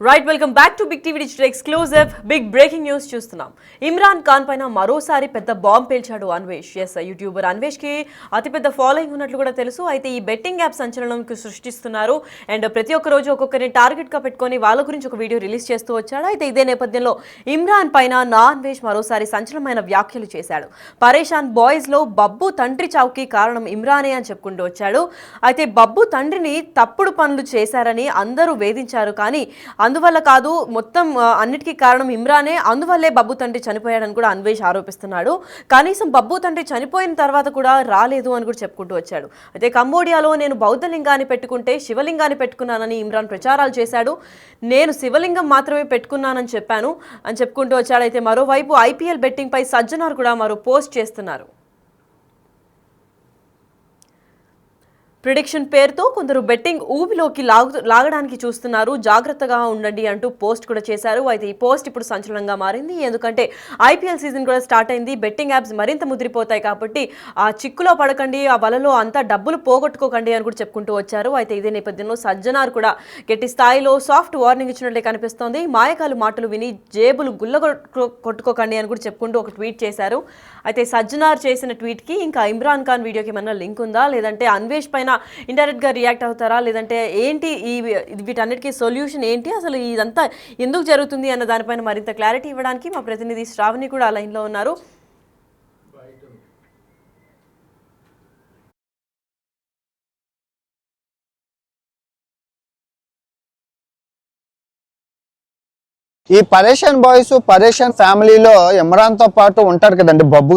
Right welcome back to Big TV digital exclusive big breaking news చూస్తున్నాం. ఇమ్రాన్ ఖాన్ పైన మరోసారి పెద్ద బాంబ్ పేల్చాడు అన్వేష్. యూట్యూబర్ అన్వేష్ కి అతిపెద్ద ఫాలోయింగ్ ఉన్నట్లు కూడా తెలుసు. అయితే ఈ బెట్టింగ్ యాప్ సంచలనం సృష్టిస్తున్నారు అండ్ ప్రతి ఒక్క రోజు ఒక్కొక్కరిని టార్గెట్ గా పెట్టుకొని వాళ్ళ గురించి ఒక వీడియో రిలీజ్ చేస్తూ వచ్చాడు. అయితే ఇదే నేపథ్యంలో ఇమ్రాన్ పైన అన్వేష్ మరోసారి సంచలనమైన వ్యాఖ్యలు చేశాడు. పరేషాన్ బాయ్స్ లో బబ్బు తండ్రి చావుకి కారణం ఇమ్రానే అని చెప్పుకుంటూ వచ్చాడు. అయితే బబ్బు తండ్రిని తప్పుడు పనులు చేశారని అందరూ వేధించారు, కానీ అందువల్ల కాదు, మొత్తం అన్నిటికీ కారణం ఇమ్రానే, అందువల్లే బబ్బు తండ్రి చనిపోయాడని కూడా అన్వేష్ ఆరోపిస్తున్నాడు. కనీసం బబ్బు తండ్రి చనిపోయిన తర్వాత కూడా రాలేదు అని కూడా చెప్పుకుంటూ వచ్చాడు. అయితే కంబోడియాలో నేను బౌద్ధ లింగాన్ని పెట్టుకుంటే శివలింగాన్ని పెట్టుకున్నానని ఇమ్రాన్ ప్రచారాలు చేశాడు. నేను శివలింగం మాత్రమే పెట్టుకున్నానని చెప్పాను అని చెప్పుకుంటూ వచ్చాడు. అయితే మరోవైపు ఐపీఎల్ బెట్టింగ్ పై సజ్జనార్ కూడా మరో పోస్ట్ చేస్తున్నారు. ప్రిడిక్షన్ పేరుతో కొందరు బెట్టింగ్ ఊబిలోకి లాగడానికి చూస్తున్నారు, జాగ్రత్తగా ఉండండి అంటూ పోస్ట్ కూడా చేశారు. అయితే ఈ పోస్ట్ ఇప్పుడు సంచలనంగా మారింది. ఎందుకంటే ఐపీఎల్ సీజన్ కూడా స్టార్ట్ అయింది. బెట్టింగ్ యాప్స్ మరింత ముదిరిపోతాయి కాబట్టి ఆ చిక్కులో పడకండి, ఆ వలలో అంతా డబ్బులు పోగొట్టుకోకండి అని కూడా చెప్పుకుంటూ వచ్చారు. అయితే ఇదే నేపథ్యంలో సజ్జనార్ కూడా గట్టి స్థాయిలో సాఫ్ట్ వార్నింగ్ ఇచ్చినట్లే కనిపిస్తోంది. మాయకాలు మాటలు విని జేబులు గుల్ల కొట్టుకోకండి అని కూడా చెప్పుకుంటూ ఒక ట్వీట్ చేశారు. అయితే సజ్జనార్ చేసిన ట్వీట్కి ఇంకా ఇమ్రాన్ ఖాన్ వీడియోకి ఏమన్నా లింక్ ఉందా, లేదంటే అన్వేష్ పైన ఇండైరెక్ట్ గా రియాక్ట్ అవుతారా, లేదంటే ఏంటి వీటన్నిటికీ సొల్యూషన్ ఏంటి, అసలు ఇదంతా ఎందుకు జరుగుతుంది అన్న దానిపైన మరింత క్లారిటీ ఇవ్వడానికి మా ప్రతినిధి శ్రావణి కూడా లైన్ లో ఉన్నారు. ఈ పరేషాన్ బాయ్స్ పరేషాన్ ఫ్యామిలీలో ఇమ్రాన్ తో పాటు ఉంటారు కదండి బబ్బు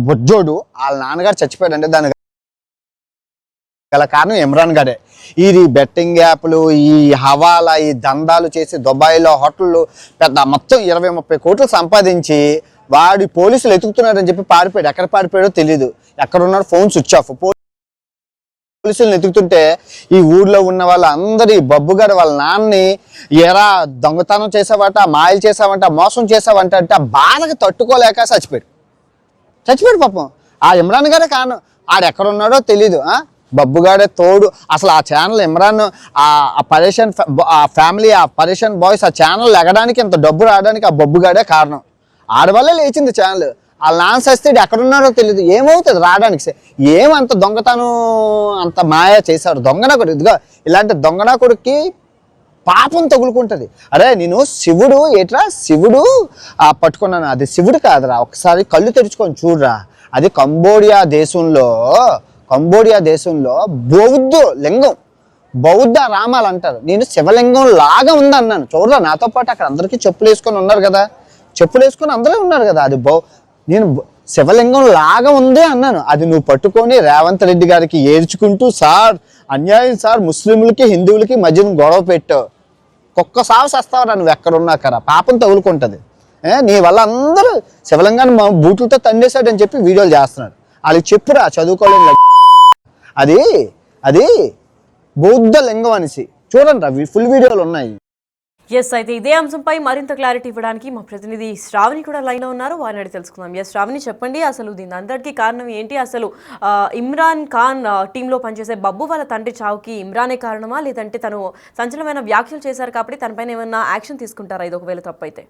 బుజ్జోడు. వాళ్ళ నాన్నగారు చచ్చిపోయాడండి. దాని గల కారణం ఇమ్రాన్ గారే. ఈ బెట్టింగ్ యాప్లు, ఈ హవాలా, ఈ దందాలు చేసి దుబాయ్లో హోటళ్ళు పెద్ద మొత్తం 20-30 కోట్లు సంపాదించి వాడి పోలీసులు ఎతుకుతున్నారని చెప్పి పారిపోయాడు. ఎక్కడ పారిపోయాడో తెలియదు. ఎక్కడున్నాడు, ఫోన్ స్విచ్ ఆఫ్. పోలీసులను ఎతుకుతుంటే ఈ ఊర్లో ఉన్న వాళ్ళందరి బబ్బుగారు వాళ్ళ నాన్నని ఎరా దొంగతనం చేసావంట, మాయలు చేసావంట, మోసం చేసావంట అంటే ఆ బాధకి తట్టుకోలేక చచ్చిపోయాడు పాపం. ఆ ఇమ్రాన్ గారే కారణం. ఆడెక్కడున్నాడో తెలీదు. బబ్బుగాడే తోడు. అసలు ఆ ఛానల్ ఇమ్రాన్, ఆ పరేషాన్ ఫ్యామిలీ, ఆ పరేషాన్ బాయ్స్, ఆ ఛానల్ ఎగడానికి, ఇంత డబ్బు రావడానికి ఆ బబ్బుగాడే కారణం. ఆడవల్లే లేచింది ఛానల్. వాళ్ళ నాన్న సస్తే ఎక్కడున్నాడో తెలియదు. ఏమవుతుంది రావడానికి? ఏమంత దొంగతనం, అంత మాయ చేశాడు దొంగనాకుడు. ఇదిగో ఇలాంటి దొంగనాకుడికి పాపం తగులుకుంటుంది. అరే నేను శివుడు శివుడు పట్టుకున్నాను, అది శివుడు కాదురా, ఒకసారి కళ్ళు తెరుచుకొని చూడరా. అది కంబోడియా దేశంలో బౌద్ధ లింగం, బౌద్ధ రామాలు అంటారు. నేను శివలింగం లాగా ఉంది అన్నాను. చూడరా, నాతో పాటు అక్కడ అందరికీ చెప్పులు వేసుకొని ఉన్నారు కదా, చెప్పులు వేసుకొని అందరూ ఉన్నారు కదా. అది నేను శివలింగం లాగా ఉంది అన్నాను. అది నువ్వు పట్టుకొని రేవంత్ రెడ్డి గారికి ఏడ్చుకుంటూ, సార్ అన్యాయం సార్, ముస్లింలకి హిందువులకి మధ్యన గొడవ పెట్టావు, కుక్క సాగు చేస్తావురా నువ్వు ఎక్కడున్నా కరా, పాపం తగులుకుంటుంది. నీ వల్ల అందరూ శివలింగాన్ని బూట్లతో తండేశాడని చెప్పి వీడియోలు చేస్తున్నాడు. వాళ్ళకి చెప్పురా, చదువుకోలేని అది బౌద్ధ లింగం అనేసి. చూడండి రా, ఫుల్ వీడియోలు ఉన్నాయి. అయితే ఇదే అంశంపై మరింత క్లారిటీ ఇవ్వడానికి మా ప్రతినిధి శ్రావణి కూడా లైన్ లో ఉన్నారు. వారిని అడిగి తెలుసుకుందాం. శ్రావణి, చెప్పండి, అసలు దీని అందరికీ కారణం ఏంటి? అసలు ఇమ్రాన్ ఖాన్ టీంలో పనిచేసే బబ్బు వాళ్ళ తండ్రి చావుకి ఇమ్రానే కారణమా, లేదంటే తను సంచలనమైన వ్యాఖ్యలు చేశారు కాబట్టి తనపైన ఏమన్నా యాక్షన్ తీసుకుంటారా ఇది ఒకవేళ తప్పైతే?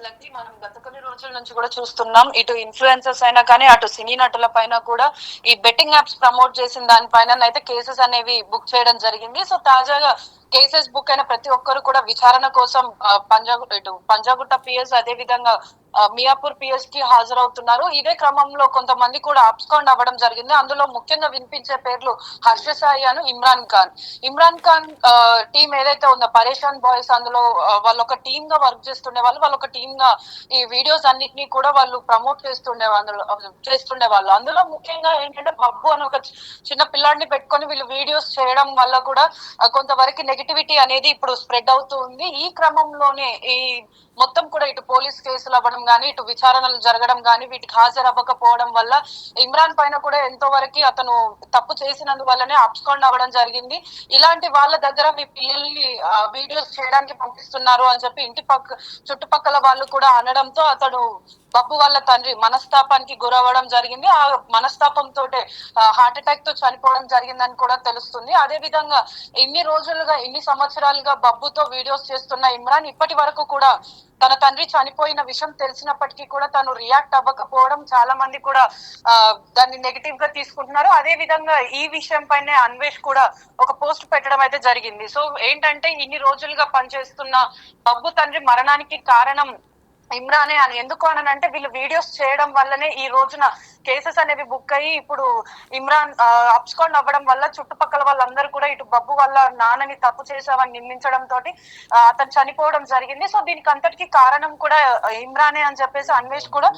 లక్కీ మనం గత కొన్ని రోజుల నుంచి కూడా చూస్తున్నాం, ఇటు ఇన్ఫ్లుయెన్సర్స్ అయినా కానీ అటు సినీ నటుల పైన కూడా ఈ బెట్టింగ్ యాప్స్ ప్రమోట్ చేసిన దానిపైన అయితే కేసెస్ అనేవి బుక్ చేయడం జరిగింది. సో తాజాగా కేసెస్ బుక్ అయిన ప్రతి ఒక్కరు కూడా విచారణ కోసం పంజాగుట్ట పిఎస్, అదే విధంగా మియాపూర్ పిఎస్ కి హాజరవుతున్నారు. ఇదే క్రమంలో కొంతమంది కూడా అబ్స్కాండ్ అవ్వడం జరిగింది. అందులో ముఖ్యంగా వినిపించే పేర్లు హర్ష సాయి అను ఇమ్రాన్ ఖాన్ టీం ఏదైతే ఉందో పరేషాన్ బాయ్స్, అందులో వాళ్ళు ఒక టీమ్ గా వర్క్ చేస్తుండే వాళ్ళు ఒక టీమ్ గా ఈ వీడియోస్ అన్నిటినీ కూడా వాళ్ళు ప్రమోట్ చేస్తుండే వాళ్ళు. అందులో ముఖ్యంగా ఏంటంటే బబ్బు అని ఒక చిన్న పిల్లాడిని పెట్టుకొని వీళ్ళు వీడియోస్ చేయడం వల్ల కూడా కొంతవరకు నెగిటివిటీ అనేది ఇప్పుడు స్ప్రెడ్ అవుతూ ఉంది. ఈ క్రమంలోనే ఈ మొత్తం కూడా ఇటు పోలీస్ కేసులు అవ్వడం కానీ, ఇటు విచారణలు జరగడం కానీ, వీటికి హాజరవ్వకపోవడం వల్ల ఇమ్రాన్ పైన కూడా ఎంతో వరకు అతను తప్పు చేసినందువల్లనే అబ్స్కాండ్ అవ్వడం జరిగింది. ఇలాంటి వాళ్ళ దగ్గర మీ పిల్లల్ని వీడియోస్ చేయడానికి పంపిస్తున్నారు అని చెప్పి చుట్టుపక్కల వాళ్ళు కూడా అనడంతో అతడు బబ్బు వాళ్ళ తండ్రి మనస్తాపానికి గురవ్వడం జరిగింది. ఆ మనస్తాపంతో హార్ట్ అటాక్ తో చనిపోవడం జరిగిందని కూడా తెలుస్తుంది. అదే విధంగా ఇన్ని సంవత్సరాలుగా బబ్బుతో వీడియోస్ చేస్తున్న ఇమ్రాన్ ఇప్పటి వరకు కూడా తన తండ్రి చనిపోయిన విషయం తెలిసినప్పటికీ కూడా తను రియాక్ట్ అవ్వకపోవడం చాలా మంది కూడా దాన్ని నెగిటివ్ గా తీసుకుంటున్నారు. అదే విధంగా ఈ విషయం పైనే అన్వేష్ కూడా ఒక పోస్ట్ పెట్టడం అయితే జరిగింది. సో ఏంటంటే ఇన్ని రోజులుగా పనిచేస్తున్న బబ్బు తండ్రి మరణానికి కారణం ఇమ్రానే అని. ఎందుకు అనంటే వీళ్ళు వీడియోస్ చేయడం వల్లనే ఈ రోజున కేసెస్ అనేవి బుక్ అయ్యి ఇప్పుడు ఇమ్రాన్ అబ్స్కాండ్ అవ్వడం వల్ల చుట్టుపక్కల వాళ్ళందరూ కూడా ఇటు బబ్బు వాళ్ళ నాన్నని తప్పు చేసావని నిందించడం తోటి అతను చనిపోవడం జరిగింది. సో దీనికి అంతటికి కారణం కూడా ఇమ్రానే అని చెప్పేసి అన్వేష్ కూడా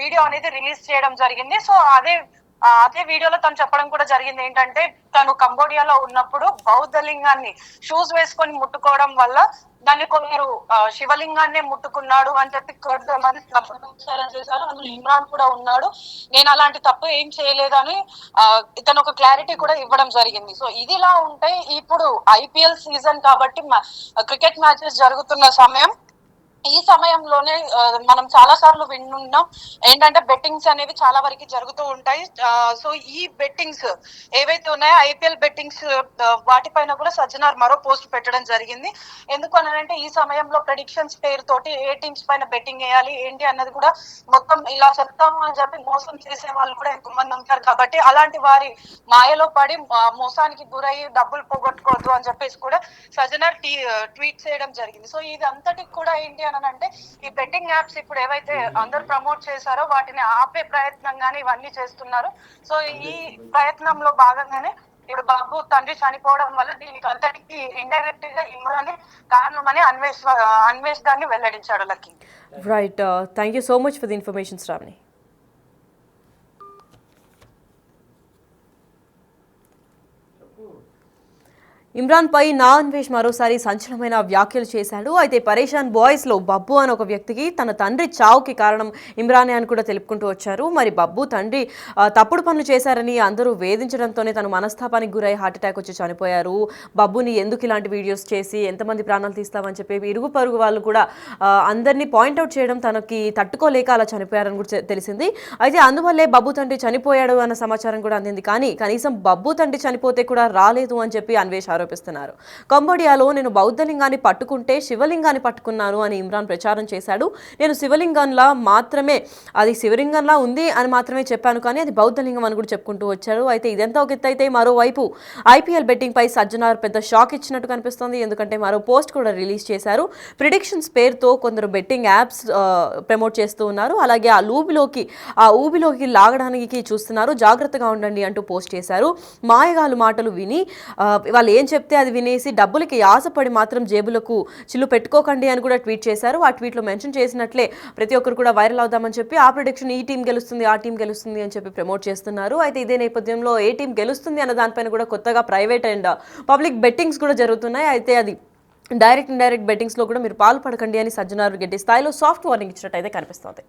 వీడియో అనేది రిలీజ్ చేయడం జరిగింది. సో అదే వీడియోలో తను చెప్పడం కూడా జరిగింది ఏంటంటే తను కంబోడియాలో ఉన్నప్పుడు బౌద్ధ లింగాన్ని షూస్ వేసుకొని ముట్టుకోవడం వల్ల దాన్ని కొందరు శివలింగాన్ని ముట్టుకున్నాడు అని చెప్పి కొంతమంది చేశారు. అందులో ఇమ్రాన్ కూడా ఉన్నాడు. నేను అలాంటి తప్పు ఏం చేయలేదని ఇతను ఒక క్లారిటీ కూడా ఇవ్వడం జరిగింది. సో ఇదిలా ఉంటే ఇప్పుడు IPL సీజన్ కాబట్టి క్రికెట్ మ్యాచెస్ జరుగుతున్న సమయం. ఈ సమయంలోనే మనం చాలా సార్లు విన్నున్నాం ఏంటంటే బెట్టింగ్స్ అనేవి చాలా వరకు జరుగుతూ ఉంటాయి. సో ఈ బెట్టింగ్స్ ఏవైతే ఉన్నాయో IPL బెట్టింగ్స్ వాటిపైన కూడా సజ్జనార్ మరో పోస్ట్ పెట్టడం జరిగింది. ఎందుకు అనంటే ఈ సమయంలో ప్రెడిక్షన్స్ పేరుతోటి ఏ టీమ్స్ పైన బెట్టింగ్ వేయాలి ఏంటి అన్నది కూడా మొత్తం ఇలా చెప్తాము అని చెప్పి మోసం చేసే వాళ్ళు కూడా ఎక్కువ మంది ఉంటారు. కాబట్టి అలాంటి వారి మాయలో పడి మోసానికి గురయ్యి డబ్బులు పోగొట్టుకోవద్దు అని చెప్పేసి కూడా సజ్జనార్ ట్వీట్ చేయడం జరిగింది. సో ఇది అంతటికి కూడా ఏంటి అంటే ఈ బెట్టింగ్ యాప్స్ ఇప్పుడు ఏవైతే అందరు ప్రమోట్ చేశారో వాటిని ఆపే ప్రయత్నంగానే ఇవన్నీ చేస్తున్నారు. సో ఈ ప్రయత్నంలో భాగంగానే ఇప్పుడు బాబు తండ్రి చనిపోవడం వల్ల దీనికి అంతటికి ఇండైరెక్ట్ గా ఇమ్రాన్ కారణమని అన్వేష్ దాన్ని వెల్లడించాడు. Lucky right, thank you so much for the information Shravani. Imran పై అన్వేష్ మరోసారి సంచలనమైన వ్యాఖ్యలు చేశాడు. అయితే పరేషాన్ బాయ్స్లో బబ్బు అని ఒక వ్యక్తికి తన తండ్రి చావుకి కారణం ఇమ్రానే అని కూడా తెలుపుకుంటూ వచ్చారు. మరి బబ్బు తండ్రి తప్పుడు పనులు చేశారని అందరూ వేధించడంతోనే తను మనస్తాపానికి గురై హార్ట్ అటాక్ వచ్చి చనిపోయారు. బబ్బుని ఎందుకు ఇలాంటి వీడియోస్ చేసి ఎంతమంది ప్రాణాలు తీస్తామని చెప్పి ఇరుగు పరుగు వాళ్ళు కూడా అందరినీ పాయింట్అవుట్ చేయడం తనకి తట్టుకోలేక అలా చనిపోయారని కూడా తెలిసింది. అయితే అందువల్లే బబ్బు తండ్రి చనిపోయాడు అన్న సమాచారం కూడా అందింది. కానీ కనీసం బబ్బు తండ్రి చనిపోతే కూడా రాలేదు అని చెప్పి అన్వేష్ ఆరోపిస్తున్నారు. కంబోడియాలో నేను బౌద్ధలింగాన్ని పట్టుకుంటే శివలింగాన్ని పట్టుకున్నాను అని ఇమ్రాన్ ప్రచారం చేశాడు. నేను శివలింగంలా మాత్రమే అది శివలింగంలా ఉంది అని మాత్రమే చెప్పాను, కానీ అది బౌద్ధలింగం అని కూడా చెప్పుకుంటూ వచ్చారు. అయితే ఇదంతా ఒక ఎత్తు అయితే మరోవైపు IPL బెట్టింగ్ పై సజ్జనార్ పెద్ద షాక్ ఇచ్చినట్టు కనిపిస్తోంది. ఎందుకంటే మరో పోస్ట్ కూడా రిలీజ్ చేశారు. ప్రిడిక్షన్స్ పేరుతో కొందరు బెట్టింగ్ యాప్స్ ప్రమోట్ చేస్తూ ఉన్నారు. అలాగే ఆ ఊబిలోకి లాగడానికి చూస్తున్నారు, జాగ్రత్తగా ఉండండి అంటూ పోస్ట్ చేశారు. మాయగాలు మాటలు విని వాళ్ళు ఏం చెప్తే అది వినేసి డబ్బులకి ఆశపడి మాత్రం జేబులకు చిల్లు పెట్టుకోకండి అని కూడా ట్వీట్ చేశారు. ఆ ట్వీట్లో మెన్షన్ చేసినట్లే ప్రతి ఒక్కరు కూడా వైరల్ అవుదామని చెప్పి ఆ ప్రిడిక్షన్ ఈ టీం గెలుస్తుంది ఆ టీం గెలుస్తుంది అని చెప్పి ప్రమోట్ చేస్తున్నారు. అయితే ఇదే నేపథ్యంలో ఏ టీం గెలుస్తుంది అన్న దానిపైన కూడా కొత్తగా ప్రైవేట్ అండ్ పబ్లిక్ బెట్టింగ్స్ కూడా జరుగుతున్నాయి. అయితే అది డైరెక్ట్ ఇండైరెక్ట్ బెట్టింగ్స్లో కూడా మీరు పాల్పడకండి అని సజ్జనార్ గట్టి స్థాయిలో సాఫ్ట్ వార్నింగ్ ఇచ్చినట్టు అయితే కనిపిస్తుంది.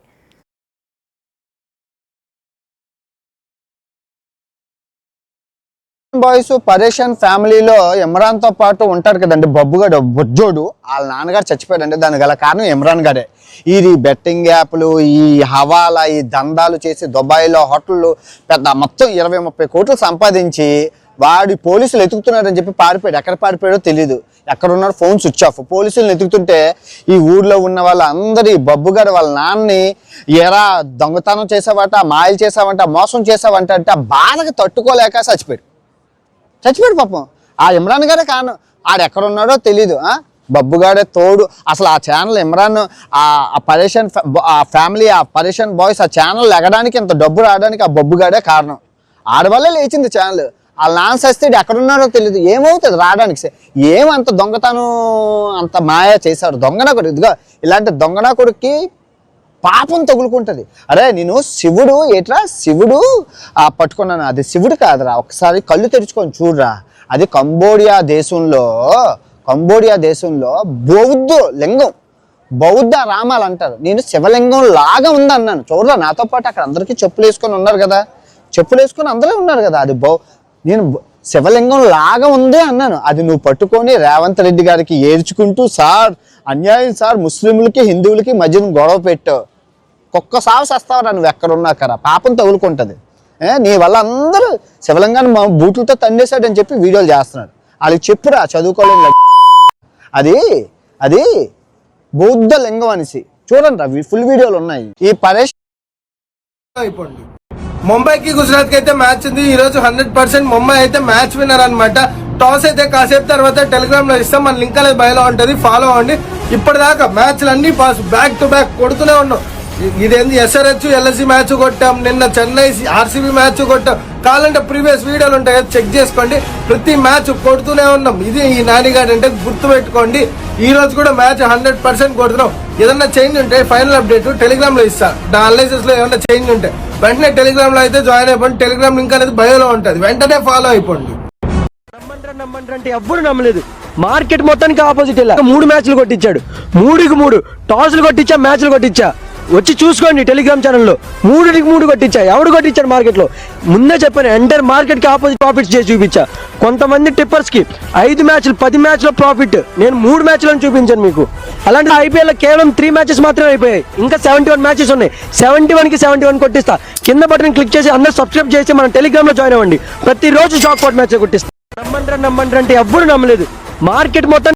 బాయ్స్ పరేషాన్ ఫ్యామిలీలో ఇమ్రాన్ తో పాటు ఉంటారు కదండి బబ్బుగాడు బుజ్జోడు, వాళ్ళ నాన్నగారు చచ్చిపోయాడండి. దానికి గల కారణం ఇమ్రాన్ గారే. ఇది బెట్టింగ్ యాప్లు, ఈ హవాలా, ఈ దందాలు చేసి దుబాయ్లో హోటళ్ళు పెద్ద మొత్తం 20-30 కోట్లు సంపాదించి వాడి పోలీసులు ఎతుకుతున్నారని చెప్పి పారిపోయాడు. ఎక్కడ పారిపోయాడో తెలియదు, ఎక్కడ ఉన్నాడు ఫోన్ స్విచ్ ఆఫ్. పోలీసులు ఎతుకుతుంటే ఈ ఊర్లో ఉన్న వాళ్ళందరూ బబ్బుగారు వాళ్ళ నాన్నని ఎరా దొంగతనం చేసావంట, మాయలు చేసావంట, మోసం చేసావంట అంటే ఆ బాధకు తట్టుకోలేక చచ్చిపోయాడు పాపం. ఆ ఇమ్రాన్ గారే కారణం. ఆడెక్కడున్నాడో తెలీదు, బబ్బుగాడే తోడు. అసలు ఆ ఛానల్ ఇమ్రాన్ ఆ పరేషాన్ ఫ్యామిలీ, ఆ పరేషాన్ బాయ్స్ ఆ ఛానల్ ఎగడానికి ఇంత డబ్బు రావడానికి ఆ బబ్బుగాడే కారణం. ఆడవల్లే లేచింది ఛానల్. వాళ్ళ నాన్న సస్తే ఎక్కడున్నాడో తెలియదు, ఏమవుతుంది రావడానికి. ఏమంత దొంగతనం అంత మాయ చేశారు దొంగనా కొడుకు. ఇదిగో ఇలాంటి దొంగనా కొడుక్కి పాపం తగులుకుంటుంది. అరే నేను శివుడు ఏట్రా, శివుడు పట్టుకున్నాను, అది శివుడు కాదురా, ఒకసారి కళ్ళు తెరుచుకొని చూడరా. అది కంబోడియా దేశంలో బౌద్ధ లింగం, బౌద్ధ రామాలు అంటారు. నేను శివలింగం లాగా ఉంది అన్నాను. చూడరా, నాతో పాటు అక్కడ అందరికీ చెప్పులు వేసుకొని ఉన్నారు కదా, చెప్పులు వేసుకొని అందరూ ఉన్నారు కదా, అది నేను శివలింగం లాగా ఉంది అన్నాను. అది నువ్వు పట్టుకొని రేవంత్ రెడ్డి గారికి ఏడ్చుకుంటూ, సార్ అన్యాయం సార్, ముస్లింలకి హిందువులకి మధ్యన గొడవ పెట్టావు, కుక్క సాగు చేస్తావురా నువ్వు ఎక్కడున్నాకరా, పాపం తగులుకుంటుంది. నీ వల్ల అందరూ శివలింగాన్ని బూట్లతో తండేశాడని చెప్పి వీడియోలు చేస్తున్నాడు. వాళ్ళకి చెప్పురా, చదువుకోలేని అది అది బౌద్ధ లింగం అనేసి. చూడండి ఫుల్ వీడియోలు ఉన్నాయి. ఈ పరేష్ అయిపోండి. ముంబైకి గుజరాత్ కి అయితే మ్యాచ్ ఉంది ఈ రోజు. 100% ముంబై అయితే మ్యాచ్ విన్నర్ అనమాట. టాస్ అయితే కాసేపు తర్వాత టెలిగ్రామ్ లో ఇస్తాం, మన లింక్ అనేది బయలో ఉంటుంది, ఫాలో అవ్వండి. ఇప్పటిదాకా మ్యాచ్లు అన్ని పాస్ బ్యాక్ టు బ్యాక్ కొడుతూనే ఉన్నాం. ఇదేంది SRH LSG మ్యాచ్ కొట్టాం, నిన్న చెన్నై RCB మ్యాచ్ కొట్టాం. కావాలంటే ప్రీవియస్ వీడియోలు ఉంటాయి, చెక్ చేసుకోండి. ప్రతి మ్యాచ్ కొడుతూనే ఉన్నాం. ఇది ఈ నానిగాడు అంటే గుర్తు పెట్టుకోండి. ఈ రోజు కూడా మ్యాచ్ 100% కొడుతున్నాం. ఏదన్నా చేంజ్ ఉంటే ఫైనల్ అప్డేట్ టెలిగ్రామ్ లో ఇస్తా. నా అనాలిసిస్ లో ఏమైనా చేంజ్ ఉంటే వెంటనే టెలిగ్రామ్ లో అయితే జాయిన్ అయిపోండి. టెలిగ్రామ్ లింక్ అనేది బయోలో ఉంటుంది, వెంటనే ఫాలో అయిపోండి. నమ్మంటారు అంటే ఎవ్వరు నమ్మలేదు. మార్కెట్ మొత్తానికి ఆపోజిట్ ఇలా 3 మ్యాచ్లు కొట్టించాడు, 3కి 3 టాస్లు కొట్టించా, మ్యాచ్లు కొట్టించా. వచ్చి చూసుకోండి టెలిగ్రామ్ ఛానల్లో, 3కి 3 కొట్టించా. ఎవడు కొట్టించాడు మార్కెట్ లో? ముందే చెప్పాను, ఎంటైర్ మార్కెట్ కి ఆపోజిట్ ప్రాఫిట్స్ చేసి చూపించా. కొంతమంది టిప్పర్స్ కి 5 మ్యాచ్లు 10 మ్యాచ్ల ప్రాఫిట్, నేను 3 మ్యాచ్లను చూపించాను మీకు. అలాంటి IPL లో కేవలం 3 మ్యాచెస్ మాత్రమే అయిపోయాయి, ఇంకా 71 మ్యాచెస్ ఉన్నాయి. 71కి 71 కొట్టిస్తా. కింద బటన్ క్లిక్ చేసి అందరూ సబ్స్క్రైబ్ చేసి మన టెలిగ్రామ్ లో జాయిన్ అవ్వండి. ప్రతిరోజు షాక్ అవుట్ మ్యాచ్ కొట్టిస్తా. నమ్మంటారు అంటే ఎవ్వరు నమ్మలేదు. మార్కెట్ మొత్తం